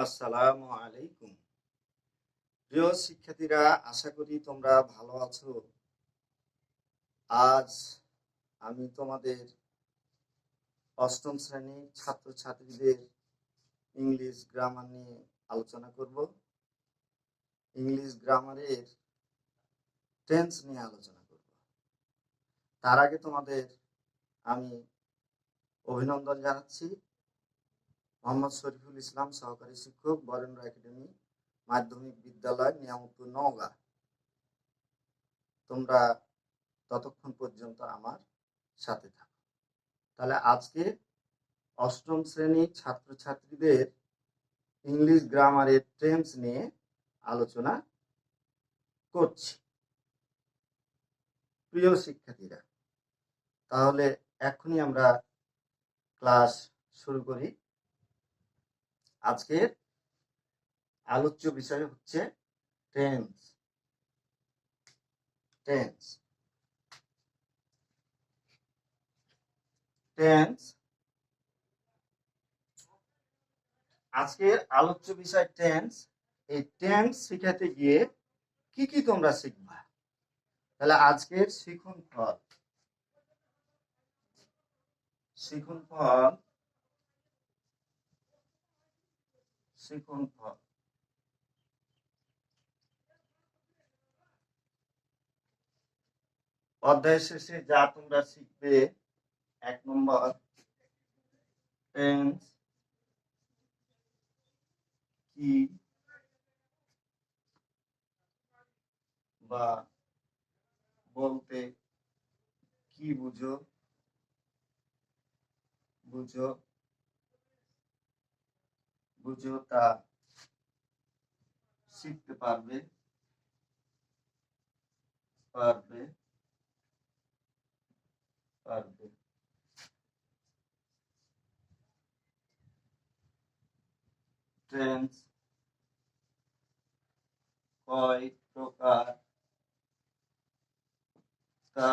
আসসালামু আলাইকুম। প্রিয় শিক্ষার্থীরা, আশা করি তোমরা ভালো আছো। আজ আমি তোমাদের অষ্টম শ্রেণীর ছাত্রছাত্রীদের ইংলিশ গ্রামার নিয়ে আলোচনা করব। ইংলিশ গ্রামারের টেন্স নিয়ে আলোচনা করব। তার আগে তোমাদের আমি অভিনন্দন জানাচ্ছি। মোহাম্মদ শরীফুল ইসলাম, সহকারী শিক্ষক, বরেন্দ্র একাডেমি মাধ্যমিক বিদ্যালয়, নিয়ামতপুর, নওগাঁ। তোমরা ততক্ষণ পর্যন্ত আমার সাথে থাকো। তাহলে আজকে অষ্টম শ্রেণীর ছাত্রছাত্রীদের ইংলিশ গ্রামারের টেন্স নিয়ে আলোচনা করছি। প্রিয় শিক্ষার্থীরা, তাহলে এখনই আমরা ক্লাস শুরু করি। আজকের আলোচ্য বিষয় হচ্ছে টেন্স। টেন্স টেন্স আজকের আলোচ্য বিষয় টেন্স। এই টেন্স শেখাতে গিয়ে কি কি তোমরা শিখবা? তাহলে আজকের শিখুন ফল শিখুন ফল শিখুন ফল অধ্যায় শেষে যা তোমরা শিখবে: 1 নম্বর, টেন্স কি বা বলতে কি বুঝো তা শিখতে পারবে। টেন্স কয় প্রকার তা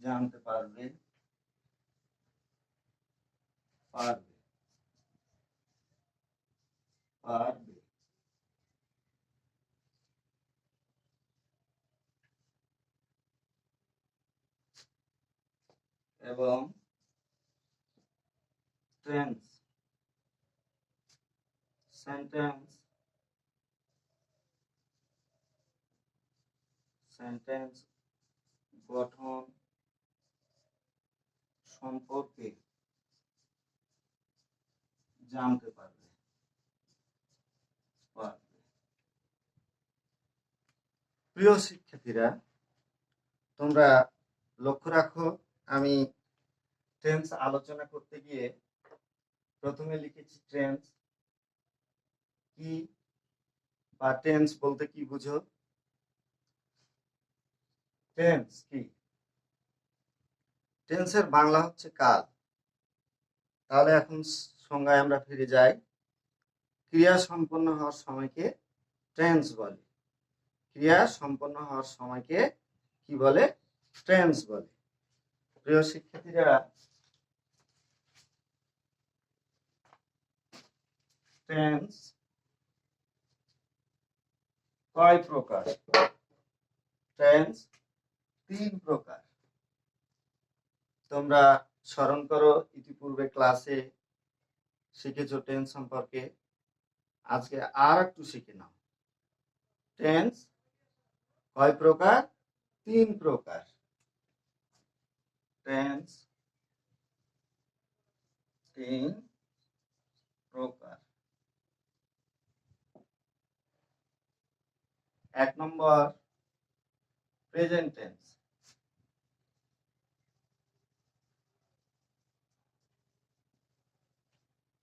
জানতে পারবে। এবং টেন্স সেন্টেন্স গঠন সম্পর্কে জানতে পারবে। প্রিয় শিক্ষার্থীরা, তোমরা লক্ষ্য রাখো, আমি টেন্স আলোচনা করতে গিয়ে প্রথমে লিখেছি টেন্স কি বা টেন্স বলতে কি বুঝো। টেন্স কি? টেন্সের বাংলা হচ্ছে কাল। তাহলে এখন সংজ্ঞায় আমরা ফিরে যাই। ক্রিয়া সম্পন্ন হওয়ার সময়কে টেন্স বলে। ক্রিয়া সম্পন্ন হওয়ার সময়কে কি বলে? টেন্স বলে। প্রিয় শিক্ষার্থীরা, টেন্স কয় প্রকার? টেন্স 3 প্রকার। তোমরা স্মরণ করো, ইতিপূর্বে ক্লাসে শিখেছো টেন্স সম্পর্কে। আজকে আর একটু শিখে নাও। টেন্স কয় প্রকার? 3 প্রকার। টেন্স 3 প্রকার। 1 নম্বর, প্রেজেন্ট টেন্স।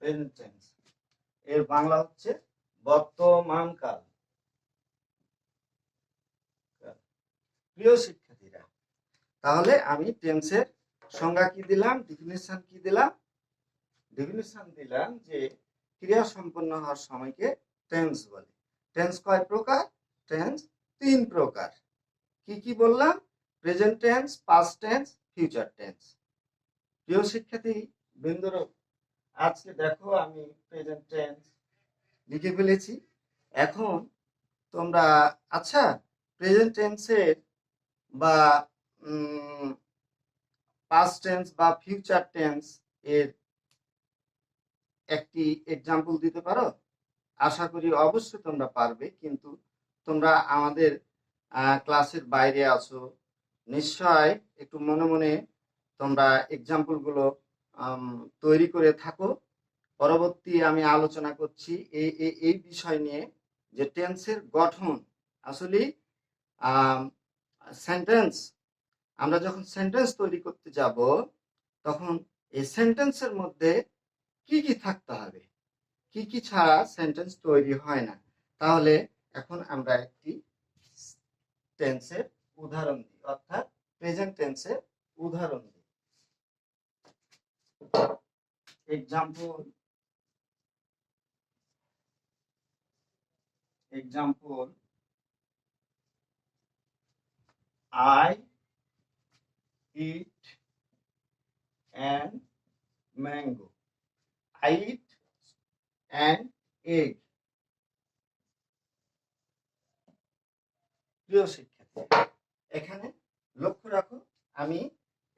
প্রেজেন্ট টেন্স এর বাংলা হচ্ছে বর্তমান কাল। প্রিয় শিক্ষার্থীরা, তাহলে আমি টেন্সের সংজ্ঞা কি দিলাম, ডেফিনিশন কি দিলাম? ডেফিনিশন দিলাম যে ক্রিয়া সম্পন্ন হওয়ার সময়কে টেন্স বলে। টেন্স কয় প্রকার? টেন্স 3 প্রকার। কি কি বললাম? Present tense, past tense, future tense. প্রিয় শিক্ষার্থী বৃন্দরা, আজকে দেখো আমি প্রেজেন্ট টেন্স লিখে ফেলেছি। এখন তোমরা আচ্ছা প্রেজেন্ট টেন্সের বা পাস্ট টেন্স বা ফিউচার টেন্স এর একটি এক্সাম্পল দিতে পারো? আশা করি অবশ্যই তোমরা পারবে, কিন্তু তোমরা আমাদের ক্লাসের বাইরে আছো, নিশ্চয় একটু মনে মনে তোমরা এক্সাম্পল গুলো তৈরি করে থাকো। পরবর্তী আমি আলোচনা করছি এই বিষয় নিয়ে যে টেন্সের গঠন আসলে সেন্টেন্স, আমরা যখন সেন্টেন্স তৈরি করতে যাব তখন এই সেন্টেন্সের মধ্যে কি কি থাকতে হবে, কি কি ছাড়া সেন্টেন্স তৈরি হয় না। তাহলে এখন আমরা একটি টেন্সের উদাহরণ দিই, অর্থাৎ প্রেজেন্ট টেন্সের উদাহরণ দিই। Example I eat an mango. I eat an egg. প্রিয় শিক্ষার্থী, এখানে লক্ষ্য রাখো আমি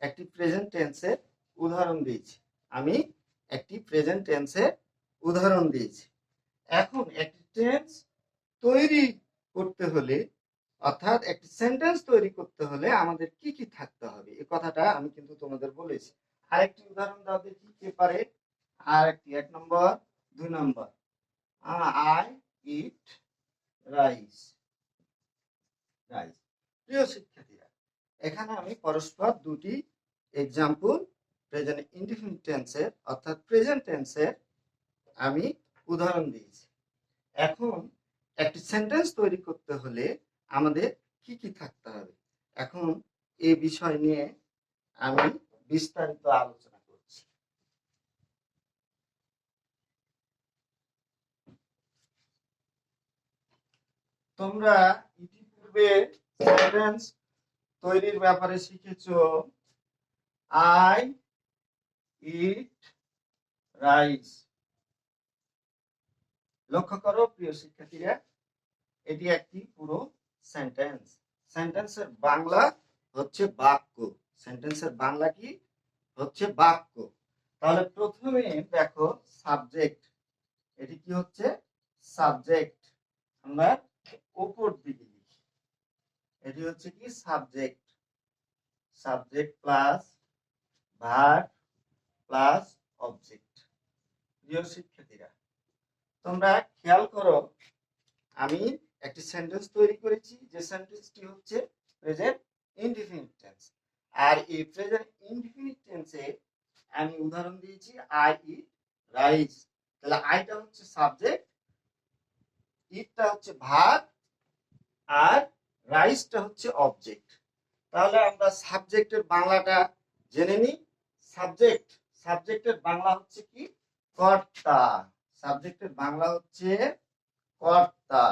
একটি প্রেজেন্ট টেন্সের উদাহরণ দিয়েছি। এখন একটি টেন্স তৈরি করতে হলে, অর্থাৎ একটি সেন্টেন্স তৈরি করতে হলে আমাদের কি কি থাকতে হবে এই কথাটা আমি কিন্তু তোমাদের বলেছি। আরেকটি উদাহরণ দাও দেখি কে পারে। আরেকটি 1 নম্বর 2 নম্বর। I eat rice. প্রিয় শিক্ষার্থীরা, এখানে আমি পরস্পর দুটি এক্সাম্পল প্রেজেন্ট ইনডিফিনিট টেন্সের অর্থাৎ প্রেজেন্ট টেন্সের আমি উদাহরণ দিয়েছি। এখন একটি সেন্টেন্স তৈরি করতে হলে আমাদের কি কি থাকতে হবে, এখন এই বিষয় নিয়ে আমি বিস্তারিত আলোচনা করছি। তোমরা ইতিপূর্বে সেন্টেন্স তৈরির ব্যাপারে শিখেছো। I eat rice। লক্ষ্য করো প্রিয় শিক্ষার্থীরা, এটি একটি পুরো সেন্টেন্স। সেন্টেন্সের বাংলা হচ্ছে বাক্য। সেন্টেন্সের বাংলা কি হচ্ছে বাক্য। তাহলে প্রথমে দেখো সাবজেক্ট, এটি কি হচ্ছে সাবজেক্ট, আমরা উপর দিকে লিখি, এটি হচ্ছে কি subject. Subject plus verb plus object. প্রিয় শিক্ষার্থীরা, তোমরা খেয়াল করো আমি একটি সেন্টেন্স তৈরি করেছি, যে সেন্টেন্সটি হচ্ছে প্রেজেন্ট ইনডিফিনিট টেন্স। আর এই প্রেজেন্ট ইনডিফিনিট টেন্সে আমি উদাহরণ দিয়েছি আই ইট রাইস। তাহলে আইটা হচ্ছে সাবজেক্ট, ইটটা হচ্ছে ভার্ব, আর রাইসটা হচ্ছে অবজেক্ট। তাহলে আমরা সাবজেক্টের বাংলাটা জেনে নিই। সাবজেক্টের বাংলা হচ্ছে কি কর্তা। সাবজেক্টের বাংলা হচ্ছে কর্তা।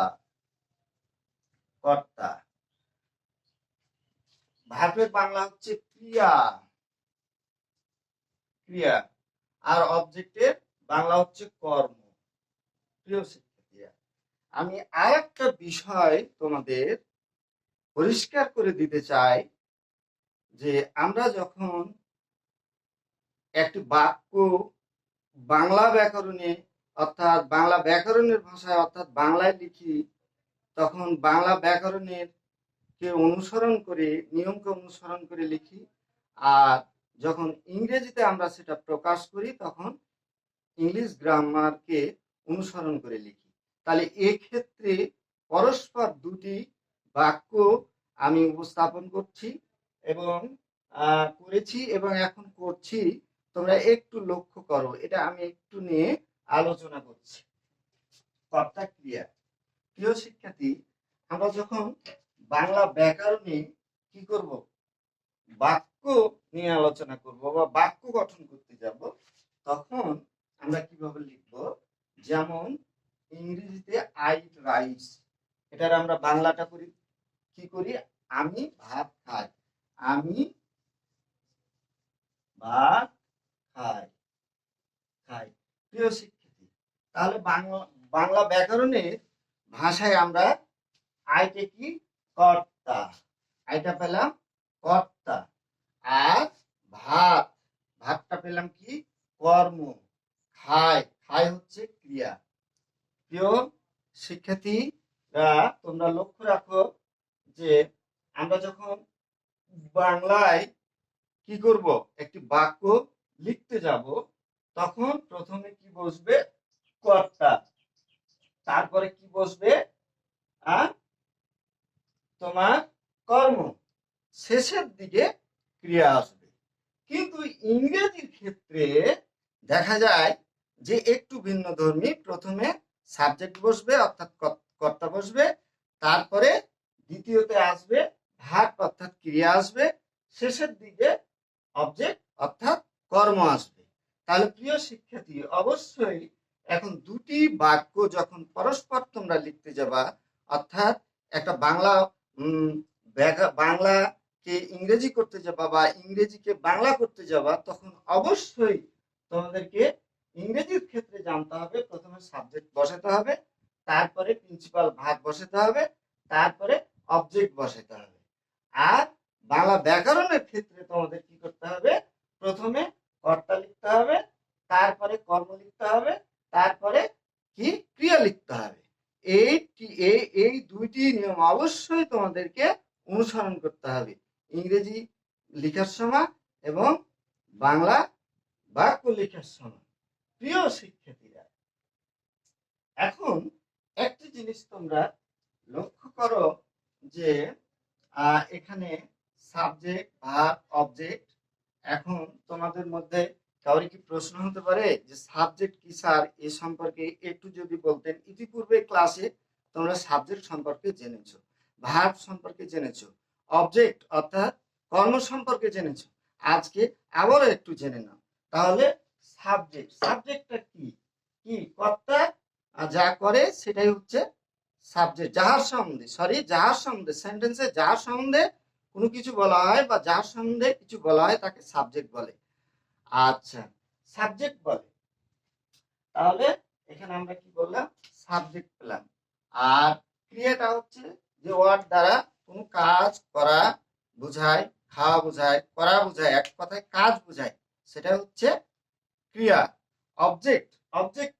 ভার্বের বাংলা হচ্ছে ক্রিয়া। আর অবজেক্টের বাংলা হচ্ছে কর্ম। প্রিয় শিক্ষার্থীরা, আমি আরেকটা বিষয় তোমাদের পরিষ্কার করে দিতে চাই যে আমরা যখন একটি বাক্য বাংলা ব্যাকরণে অর্থাৎ বাংলা ব্যাকরণের ভাষায় অর্থাৎ বাংলায় লিখি, তখন বাংলা ব্যাকরণের নিয়মকে অনুসরণ করে লিখি। আর যখন ইংরেজিতে আমরা সেটা প্রকাশ করি তখন ইংলিশ গ্রামারকে অনুসরণ করে লিখি। তাহলে এক্ষেত্রে পরস্পর দুটি বাক্য আমি উপস্থাপন করছি এবং এখন করছি। তোমরা একটু লক্ষ্য করো, এটা আমি একটু নিয়ে আলোচনা করছি। কর্তা ক্রিয়া। প্রিয় শিক্ষার্থী, আমরা যখন বাংলা ব্যাকরণে কি করব, বাক্য নিয়ে আলোচনা করব বা বাক্য গঠন করতে যাব, তখন আমরা কিভাবে লিখব, যেমন ইংরেজিতে আই ইট রাইস, এটার আমরা বাংলাটা করি কি করি, আমি ভাত খাই। আমি ভাত খাই। প্রিয় শিক্ষার্থী, তাহলে বাংলা ব্যাকরণের ভাষায় আমরা আইটা কি কর্তা, আইটা পেলাম কর্তা। আর ভাত, ভাতটা পেলাম কি কর্ম। খায়, খায় হচ্ছে ক্রিয়া। প্রিয় শিক্ষার্থীরা তোমরা লক্ষ্য রাখো যে আমরা যখন বাংলায় কি করব, একটি বাক্য লিখতে যাব, তখন প্রথমে কি বসবে কর্তা, তারপরে কি বসবে তোমার কর্ম, শেষের দিকে ক্রিয়া আসবে। কিন্তু ইংরেজির ক্ষেত্রে দেখা যায় যে একটু ভিন্ন ধর্মী। প্রথমে সাবজেক্ট বসবে অর্থাৎ কর্তা বসবে, তারপরে দ্বিতীয়তে আসবে ভার্ব অর্থাৎ ক্রিয়া আসবে, শেষের দিকে অবজেক্ট অর্থাৎ কর্ম আসবে। তাহলে প্রিয় শিক্ষার্থী, অবশ্যই এখন দুটি বাক্য যখন পরস্পর তোমরা লিখতে যাবা, অর্থাৎ একটা বাংলাকে ইংরেজি করতে যাবা বা ইংরেজিকে বাংলা করতে যাবা, তখন অবশ্যই তোমাদেরকে ইংরেজির ক্ষেত্রে জানতে হবে প্রথমে সাবজেক্ট বসাতে হবে, তারপরে প্রিন্সিপাল ভার্ব বসাতে হবে, তারপরে অবজেক্ট বসাতে হবে। আর বাংলা ব্যাকরণের ক্ষেত্রে তোমাদের কি করতে হবে, প্রথমে কর্তা লিখতে হবে, তারপরে কর্ম লিখতে হবে, তারপরে কি ক্রিয়া লিখতে হবে। এই দুইটি নিয়ম অবশ্যই তোমাদেরকে অনুসরণ করতে হবে ইংরেজি লেখার সময় এবং বাংলা বাক্য লেখার সময়। প্রিয় শিক্ষার্থীরা, এখন একটি জিনিস তোমরা লক্ষ্য করো যে এখানে সাবজেক্ট ভার্ব অবজেক্ট। এখন তোমাদের মধ্যে কারোর কি প্রশ্ন হতে পারে যে সাবজেক্ট কি স্যার, এ সম্পর্কে একটু যদি বলতেন। ইতিপূর্বে ক্লাসে তোমরা সাবজেক্ট সম্পর্কে জেনেছো, ভার্ব সম্পর্কে জেনেছো, অবজেক্ট অর্থাৎ কর্ম সম্পর্কে জেনেছো, আজকে আবারও একটু জেনে নাও। তাহলে সাবজেক্ট, সাবজেক্টটা কি? কি কর্তা যা করে সেটাই হচ্ছে সাবজেক্ট। যাহার সম্বন্ধে সেন্টেন্সে যার সম্বন্ধে কোনো কিছু বলা হয় বা যার সম্বন্ধে কিছু বলা হয় তাকে সাবজেক্ট বলে। আচ্ছা, সাবজেক্ট বলে। তাহলে এখানে আমরা কি বললাম, সাবজেক্ট পেলাম। আর ক্রিয়াটা হচ্ছে যে ওয়ার্ড দ্বারা কোনো কাজ করা বোঝায়, খাওয়া বোঝায়, করা বোঝায়, এক কথায় কাজ বোঝায়, সেটা হচ্ছে ক্রিয়া। অবজেক্ট, অবজেক্ট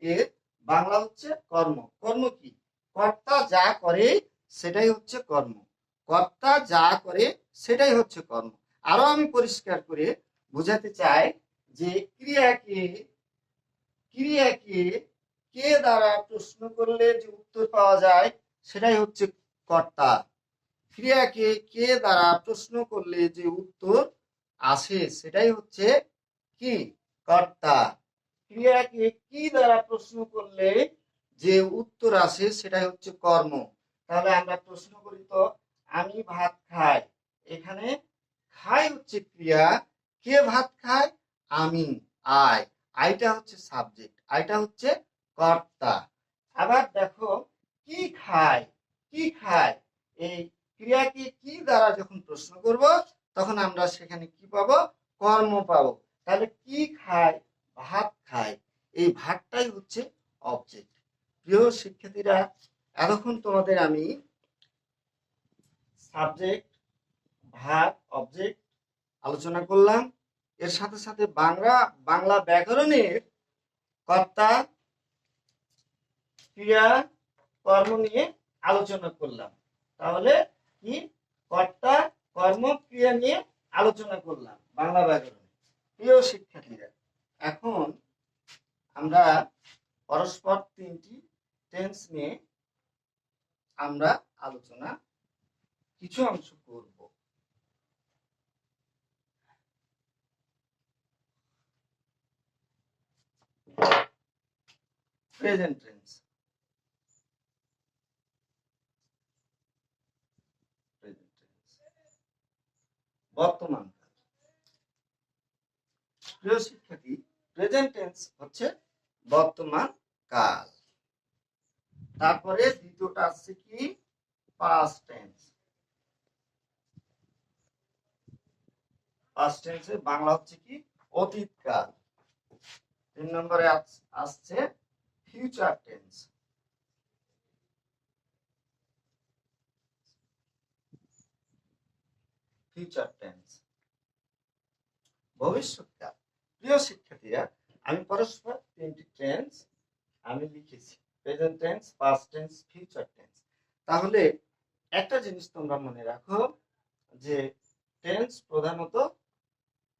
এর বাংলা হচ্ছে কর্ম। কর্ম কি? কর্তা যা করে সেটাই হচ্ছে কর্ম। কর্তা যা করে সেটাই হচ্ছে কর্ম। আরো আমি পরিষ্কার করে বোঝাতে চাই যে ক্রিয়াকে কে দ্বারা প্রশ্ন করলে যে উত্তর পাওয়া যায় সেটাই হচ্ছে কর্তা। ক্রিয়াকে কে দ্বারা প্রশ্ন করলে যে উত্তর আসে সেটাই হচ্ছে কি? কর্তা। ক্রিয়াকে কি দ্বারা প্রশ্ন করলে যে উত্তর আসে সেটাই হচ্ছে কর্ম। তাহলে আমরা প্রশ্ন করি তো, আমি ভাত খাই, এখানে খাই হচ্ছে ক্রিয়া, কে ভাত খায়? আমি, আই, আইটা হচ্ছে সাবজেক্ট, আইটা হচ্ছে কর্তা। আবার দেখো কি খায়, কি খায়, এই ক্রিয়াকে কি দ্বারা যখন প্রশ্ন করব তখন আমরা সেখানে কি পাবো? কর্ম পাবো। তাহলে কি খায়? ভাত খায়, এই ভাতটাই হচ্ছে অবজেক্ট। প্রিয় শিক্ষার্থীরা, এতক্ষণ তোমাদের আমি সাবজেক্ট ভার্ব অবজেক্ট আলোচনা করলাম, এর সাথে সাথে বাংলা ব্যাকরণের কর্তা ক্রিয়া কর্ম নিয়ে আলোচনা করলাম। তাহলে কি? কর্তা কর্ম ক্রিয়া নিয়ে আলোচনা করলাম বাংলা ব্যাকরণে। প্রিয় শিক্ষার্থীরা, এখন আমরা পরস্পর তিনটি টেন্স নিয়ে আমরা আলোচনা কিছু অংশ করব। প্রেজেন্ট টেন্স, বর্তমান কাল। প্রিয় শিক্ষার্থী, প্রেজেন্ট টেন্স হচ্ছে বর্তমান কাল। তারপরে দ্বিতীয়টা আছে কি? Past tense. পাস্ট টেন্সের বাংলা হচ্ছে কি? অতীত কাল। 3 নম্বরে আসছে future future tense. Future tense ভবিষ্যৎকাল। প্রিয় শিক্ষার্থীরা, আমি পরস্পর তিনটি টেন্স আমি লিখেছি, present tense, past tense, future tense. তাহলে একটা জিনিস তোমরা মনে রাখো যে টেন্স প্রধানত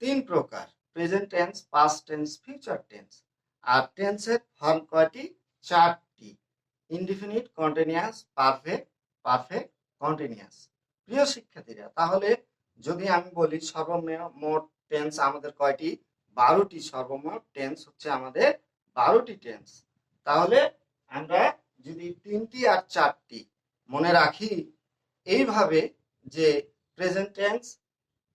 তিন প্রকার, present tense, past tense, future tense. আর টেন্সের ফর্ম কয়টি? চারটি, indefinite, continuous, perfect, perfect continuous. প্রিয় শিক্ষার্থীরা, তাহলে যদি আমি বলি সর্বমোট টেন্স আমাদের কয়টি? 12টি। সর্বমোট টেন্স হচ্ছে আমাদের 12টি টেন্স। তাহলে আমরা যদি তিনটি আর চারটি মনে রাখি এইভাবে, যে present tense,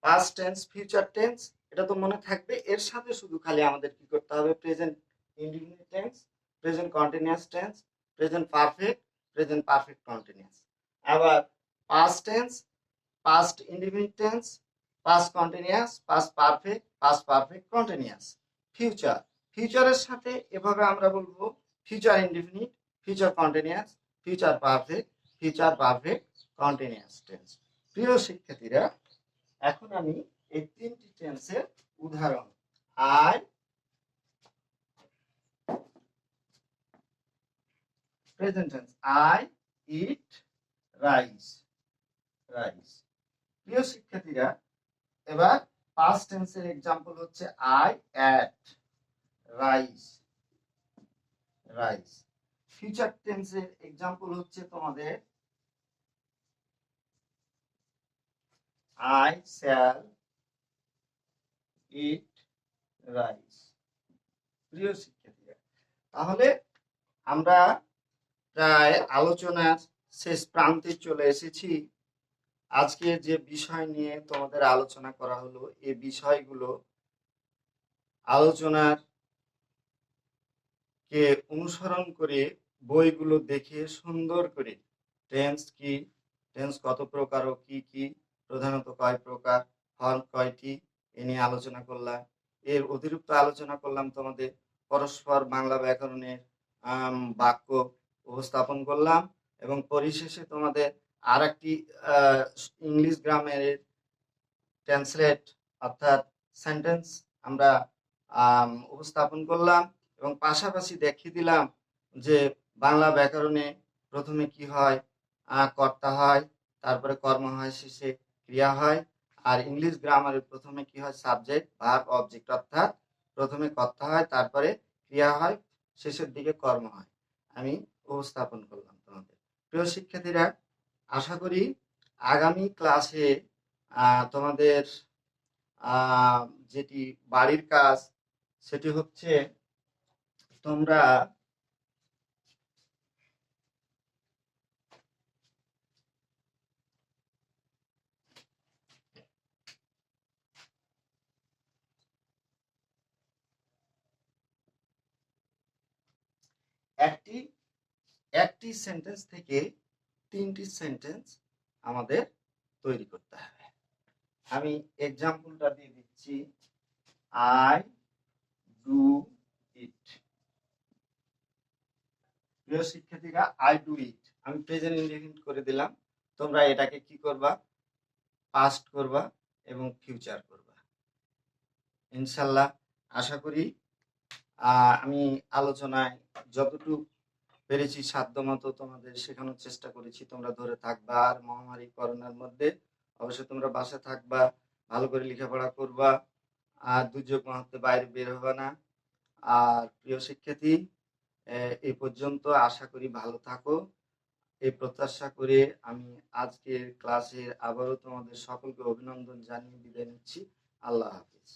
past tense, future tense, এটা তো মনে থাকবে। এর সাথে শুধু খালি আমাদের কি করতে হবে? Present indefinite tense, present continuous tense, present perfect, present perfect continuous. আবার past tense, past indefinite tense, past continuous, past perfect, past perfect continuous. Future, ফিউচারের সাথে এভাবে আমরা বলবো future indefinite, future continuous, future perfect, future perfect continuous tense. প্রিয় শিক্ষার্থীরা, এখন আমি এই তিনটি টেন্সের উদাহরণ, I present tense, I eat rice, rice. প্রিয় শিক্ষার্থীরা, এবার পাস্ট টেন্সের एग्जांपल হচ্ছে I ate rice, rice. Future টেন্সের एग्जांपल হচ্ছে তোমাদের আই শ্যাল ইট রাইস। প্রিয় শিক্ষার্থীরা, তাহলে আমরা প্রায় আলোচনার শেষ প্রান্তে চলে এসেছি। আজকে যে বিষয় নিয়ে তোমাদের আলোচনা করা হলো, এই বিষয়গুলো আলোচনার কে অনুসরণ করে বইগুলো দেখে সুন্দর করে টেন্স কি, টেন্স কত প্রকার ও কি কি, প্রধানত কয় প্রকার, ফর্ম কয়টি, এ নিয়ে আলোচনা করলাম। এর অতিরিক্ত আলোচনা করলাম তোমাদের পরস্পর বাংলা ব্যাকরণের বাক্য উপস্থাপন করলাম, এবং পরিশেষে তোমাদের আর একটি ইংলিশ গ্রামারের ট্রান্সলেট অর্থাৎ সেন্টেন্স আমরা উপস্থাপন করলাম, এবং পাশাপাশি দেখিয়ে দিলাম যে বাংলা ব্যাকরণে প্রথমে কি হয়? কর্তা হয়, তারপরে কর্ম হয়, শেষে ক্রিয়া হয়। আর ইংলিশ গ্রামারে প্রথমে কি হয়? সাবজেক্ট, ভার্ব, অবজেক্ট, অর্থাৎ প্রথমে কর্তা হয়, তারপরে ক্রিয়া হয়, শেষের দিকে কর্ম হয়। আমি উপস্থাপন করলাম তোমাদের। প্রিয় শিক্ষার্থীরা, আশা করি আগামী ক্লাসে তোমাদের যেটি বাড়ির কাজ, সেটি হচ্ছে তোমরা একটি সেন্টেন্স থেকে তিনটি সেন্টেন্স আমাদের তৈরি করতে হবে। আমি এক্সাম্পলটা দিয়ে দিচ্ছি, আই ডু ইট। প্রিয় শিক্ষার্থীরা, আই ডু ইট আমি প্রেজেন্ট ইনডিফিনিট করে দিলাম। তোমরা এটাকে কি করবা? পাস্ট করবা এবং ফিউচার করবা। ইনশাল্লাহ আশা করি আমি আলোচনায় যতটুকু পেরেছি সাধ্যমতো তোমাদের শেখানোর চেষ্টা করেছি। তোমরা ধরে থাকবা। আর মহামারী করোনার মধ্যে অবশ্যই তোমরা বাসায় থাকবা, ভালো করে লেখাপড়া করবা, আর দুর্যোগ মুহূর্তে বাইরে বের হবে না। আর প্রিয় শিক্ষার্থী, এই পর্যন্ত। আশা করি ভালো থাকো, এই প্রত্যাশা করে আমি আজকের ক্লাসে আবারও তোমাদের সকলকে অভিনন্দন জানিয়ে বিদায় নিচ্ছি। আল্লাহ হাফিজ।